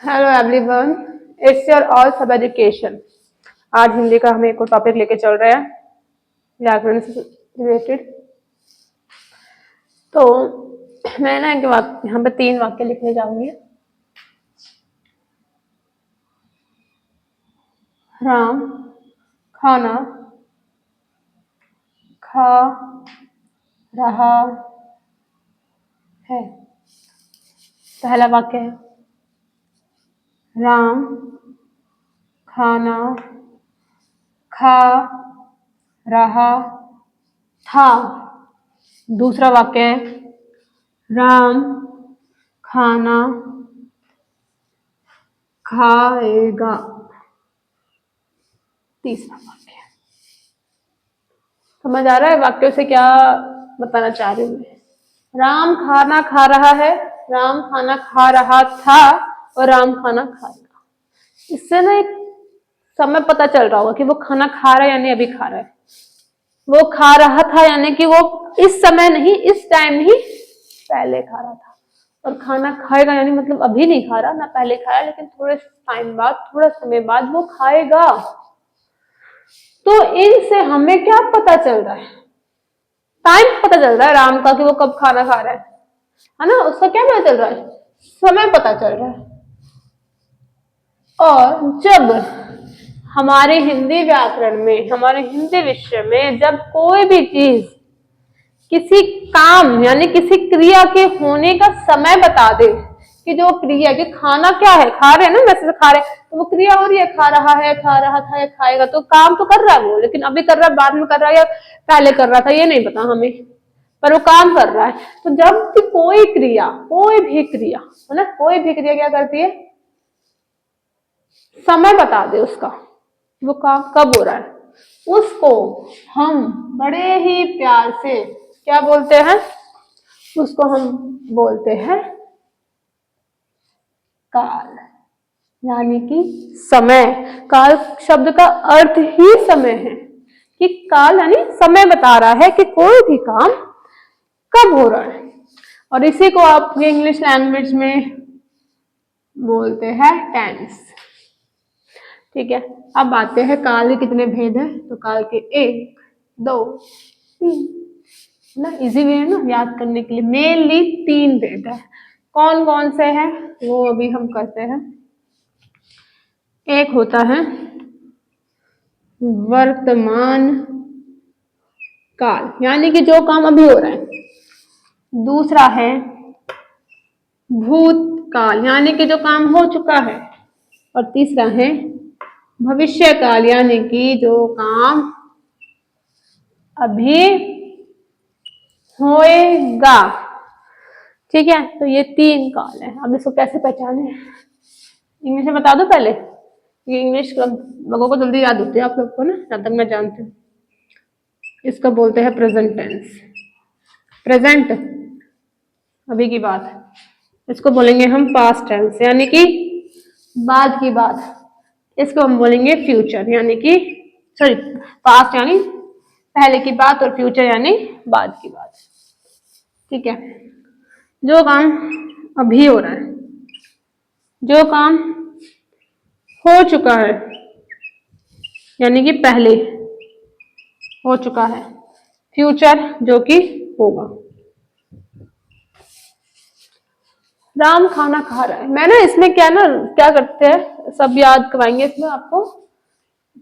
Hello everyone, it's your all सब education. आज हिंदी का हम एक और टॉपिक लेके चल रहे हैं व्याकरण से रिलेटेड। तो मैं ना यहाँ पे 3 वाक्य लिखने जाऊंगी। राम खाना खा रहा है। पहला वाक्य है राम खाना खा रहा था। दूसरा वाक्य है राम खाना खाएगा। तीसरा वाक्य। समझ आ रहा है वाक्यों से क्या बताना चाह रही हूँ मैं? राम खाना खा रहा है, राम खाना खा रहा था और राम खाना खाएगा। इससे ना एक समय पता चल रहा होगा कि वो खाना खा रहा है यानी अभी खा रहा है। वो खा रहा था यानी कि वो इस समय नहीं, इस टाइम ही पहले खा रहा था। और खाना खाएगा यानी मतलब अभी नहीं खा रहा, ना पहले खाया, लेकिन थोड़े टाइम बाद, थोड़ा समय बाद वो खाएगा। तो इनसे हमें क्या पता चल रहा है? टाइम पता चल रहा है राम का कि वो कब खाना खा रहा है ना। उसका क्या पता चल रहा है? समय पता चल रहा है। और जब हमारे हिंदी व्याकरण में, हमारे हिंदी विषय में जब कोई भी चीज किसी काम यानी किसी क्रिया के होने का समय बता दे कि जो क्रिया, कि खाना क्या है, खा रहे हैं ना, वैसे खा रहे हैं, तो वो क्रिया हो रही है, खा रहा है, खा रहा था या खाएगा, तो काम तो कर रहा है वो, लेकिन अभी कर रहा है, बाद में कर रहा है या पहले कर रहा था, ये नहीं पता हमें, पर वो काम कर रहा है। तो जब भी कोई क्रिया, कोई भी क्रिया है ना, कोई भी क्रिया क्या करती है? समय बता दे उसका, वो काम कब हो रहा है, उसको हम बड़े ही प्यार से क्या बोलते हैं? उसको हम बोलते हैं काल, यानी कि समय। काल शब्द का अर्थ ही समय है कि काल यानी समय बता रहा है कि कोई भी काम कब हो रहा है। और इसी को आप इंग्लिश लैंग्वेज में बोलते हैं टेंस। ठीक है, अब आते हैं काल के कितने भेद हैं। तो काल के 1, 2, 3 ना, इजी वे है ना याद करने के लिए। मेनली 3 भेद है। कौन कौन से हैं वो अभी हम करते हैं। एक होता है वर्तमान काल, यानी कि जो काम अभी हो रहा है। दूसरा है भूतकाल, यानी कि जो काम हो चुका है। और तीसरा है भविष्य काल, यानी कि जो काम अभी होएगा। ठीक है, तो ये 3 काल है। अब इसको कैसे पहचाने? इंग्लिश में बता दो पहले, ये इंग्लिश लोगों को जल्दी याद होती है, आप लोग को ना, जब तक मैं जानती हूँ। इसको बोलते हैं प्रेजेंट टेंस। प्रेजेंट अभी की बात, इसको बोलेंगे हम पास्ट टेंस, यानी कि बाद की बात। इसको हम बोलेंगे फ्यूचर, यानी कि सॉरी, पास्ट यानी पहले की बात और फ्यूचर यानी बाद की बात। ठीक है, जो काम अभी हो रहा है, जो काम हो चुका है यानी कि पहले हो चुका है, फ्यूचर जो कि होगा। राम खाना खा रहा है, मैं ना इसमें क्या करते हैं, सब याद करवाएंगे इसमें आपको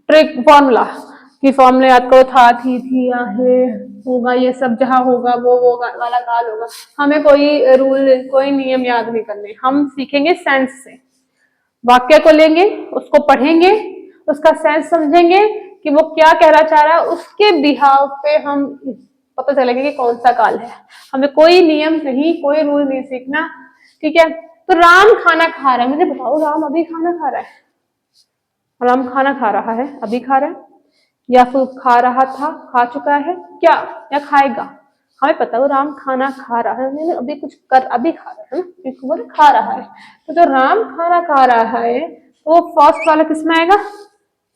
ट्रिक फॉर्मूला, कि फॉर्मूला याद करो, था, थी, है, होगा, ये सब जहां होगा वो वाला काल होगा। हमें कोई रूल, कोई नियम याद नहीं करने, हम सीखेंगे सेंस से। वाक्य को लेंगे, उसको पढ़ेंगे, उसका सेंस समझेंगे कि वो क्या कहना चाह रहा है, उसके बिहाव पे हम पता चलेगा कि कौन सा काल है। हमें कोई नियम नहीं, कोई रूल नहीं सीखना। ठीक है, तो राम खाना खा रहा है, मुझे बताओ राम अभी खाना खा रहा है? राम खाना खा रहा है, अभी खा रहा है, या फिर खा रहा था, खा चुका है क्या, या खाएगा? हमें पता है वो राम खाना खा रहा है, अभी कुछ कर, अभी खा रहा है ना, क्योंकि वो खा रहा है। तो जो राम खाना खा रहा है, तो वो फर्स्ट वाला किसमें आएगा?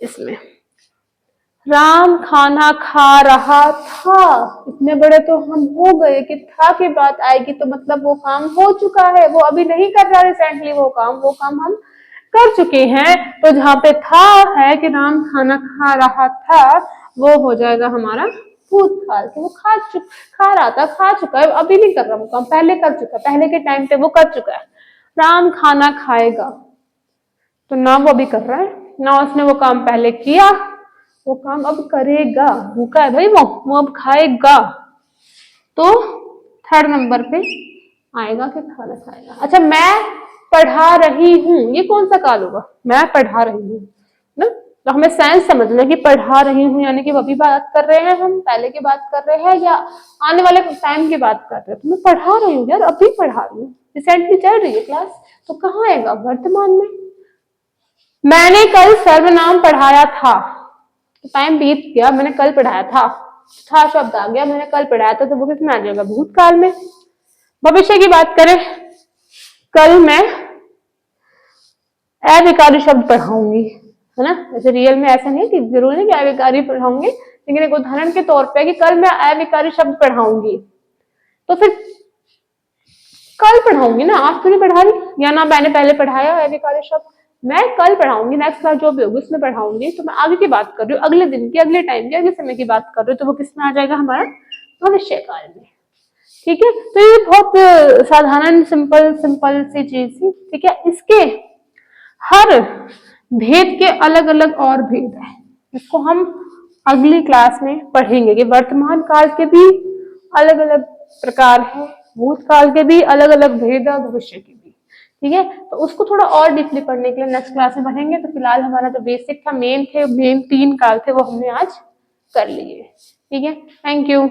इसमें। राम खाना खा रहा था, इतने बड़े तो हम हो गए कि था की बात आएगी तो मतलब वो काम हो चुका है, वो अभी नहीं कर रहा रिसेंटली वो काम हम कर चुके हैं। तो जहाँ पे था है कि राम खाना खा रहा था, वो हो जाएगा हमारा भूतकाल के। वो खा रहा था, खा चुका है, अभी नहीं कर रहा वो काम, पहले कर चुका है, पहले के टाइम पे वो कर चुका है। राम खाना खाएगा, तो ना वो अभी कर रहा है, ना उसने वो काम पहले किया, वो काम अब करेगा। भूखा है भाई वो अब खाएगा। तो थर्ड नंबर पे आएगा कि खाना खाएगा। अच्छा, मैं पढ़ा रही हूँ, ये कौन सा काल होगा? मैं पढ़ा रही हूँ ना, तो हमें सेंस समझना कि पढ़ा रही हूँ यानी कि अभी बात कर रहे हैं हम, पहले की बात कर रहे हैं या आने वाले टाइम की बात कर रहे हैं। तो मैं पढ़ा रही हूँ यार, अभी पढ़ा रही हूँ, रिसेंटली चल रही है क्लास, तो कहाँ आएगा? वर्तमान में। मैंने कल सर्वनाम पढ़ाया था, तो टाइम बीत गया, मैंने कल पढ़ाया था शब्द आ गया, मैंने कल पढ़ाया था, तो वो किसमें आ जाएगा? भूतकाल में। भविष्य की बात करें, कल मैं अविकारी शब्द पढ़ाऊंगी, है ना। वैसे रियल में ऐसा नहीं कि जरूरी नहीं कि अविकारी पढ़ाऊंगी, लेकिन एक उदाहरण के तौर पे कि कल मैं अविकारी शब्द पढ़ाऊंगी, तो फिर कल पढ़ाऊंगी ना, आज तो नहीं पढ़ा रही, या ना मैंने पहले पढ़ाया अविकारी शब्द, मैं कल पढ़ाऊंगी, नेक्स्ट क्लास जो भी होगी उसमें पढ़ाऊंगी। तो मैं आगे की बात कर रही हूँ, अगले दिन की, अगले टाइम की, अगले समय की बात कर रही हूँ, तो वो किसमें आ जाएगा? हमारा भविष्य काल में। ठीक है, तो ये बहुत साधारण सिंपल सिंपल सी चीज थी। ठीक है, इसके हर भेद के अलग अलग और भेद है, इसको हम अगली क्लास में पढ़ेंगे कि वर्तमान काल के भी अलग अलग प्रकार है, भूतकाल के भी अलग अलग भेद है, भविष्य के भी। ठीक है, तो उसको थोड़ा और डीपली पढ़ने के लिए नेक्स्ट क्लास में पढ़ेंगे। तो फिलहाल हमारा जो बेसिक था, मेन 3 काल थे, वो हमने आज कर लिए। ठीक है, थैंक यू।